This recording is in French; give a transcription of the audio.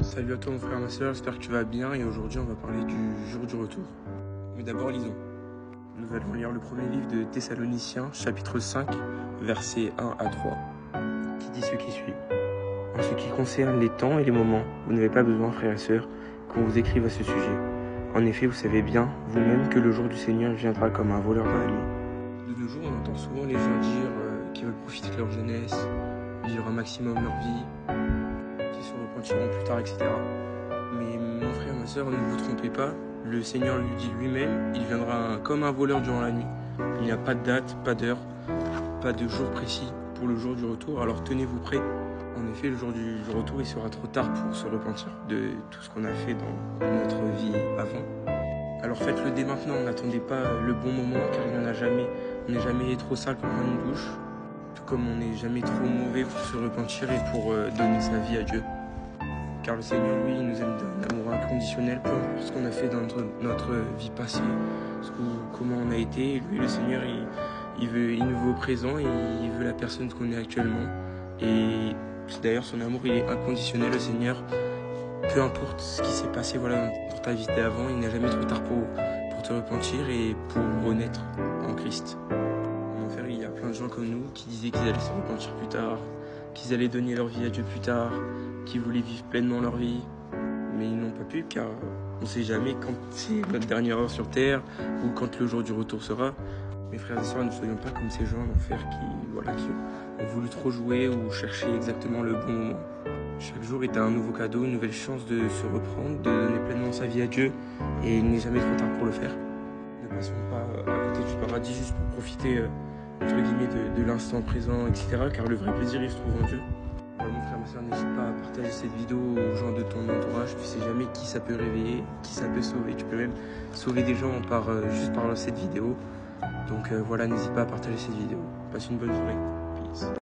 Salut à toi mon frère, ma soeur, j'espère que tu vas bien et aujourd'hui on va parler du jour du retour. Mais d'abord lisons. Nous allons lire le premier livre de Thessaloniciens, chapitre 5, versets 1 à 3, qui dit ce qui suit. En ce qui concerne les temps et les moments, vous n'avez pas besoin, frères et sœurs, qu'on vous écrive à ce sujet. En effet, vous savez bien, vous-même, que le jour du Seigneur viendra comme un voleur dans la nuit. De nos jours, on entend souvent les gens dire qu'ils veulent profiter de leur jeunesse, vivre un maximum leur vie, qu'ils se repentiront plus tard, etc. Mais mon frère, ma soeur, ne vous trompez pas, le Seigneur lui dit lui-même, il viendra comme un voleur durant la nuit. Il n'y a pas de date, pas d'heure, pas de jour précis pour le jour du retour, alors tenez-vous prêts. En effet, le jour du retour, il sera trop tard pour se repentir de tout ce qu'on a fait dans notre vie avant. Alors faites-le dès maintenant, n'attendez pas le bon moment, car il n'y en a jamais. On n'est jamais trop sale pour prendre une douche, tout comme on n'est jamais trop mauvais pour se repentir et pour donner sa vie à Dieu. Car le Seigneur, lui, il nous aime d'un amour inconditionnel, peu importe ce qu'on a fait dans notre vie passée, comment on a été. Lui, le Seigneur, il nous veut au présent et il veut la personne qu'on est actuellement. Et d'ailleurs, son amour, il est inconditionnel, le Seigneur. Peu importe ce qui s'est passé dans ta vie d'avant, il n'est jamais trop tard pour te repentir et pour renaître en Christ. En fait, il y a plein de gens comme nous qui disaient qu'ils allaient se repentir plus tard, qu'ils allaient donner leur vie à Dieu plus tard, qui voulaient vivre pleinement leur vie, mais ils n'ont pas pu car on ne sait jamais quand c'est notre dernière heure sur terre ou quand le jour du retour sera. Mes frères et sœurs, ne soyons pas comme ces gens en enfer qui ont voulu trop jouer ou chercher exactement le bon moment. Chaque jour est un nouveau cadeau, une nouvelle chance de se reprendre, de donner pleinement sa vie à Dieu, et il n'est jamais trop tard pour le faire. Ne passons pas à côté du paradis juste pour profiter entre guillemets de l'instant présent, etc. Car le vrai plaisir il se trouve en Dieu. Mon frère, ma soeur, n'hésite pas à partager cette vidéo aux gens de ton entourage. Tu sais jamais qui ça peut réveiller, qui ça peut sauver. Tu peux même sauver des gens juste par cette vidéo. Donc voilà, n'hésite pas à partager cette vidéo. Passe une bonne soirée. Peace.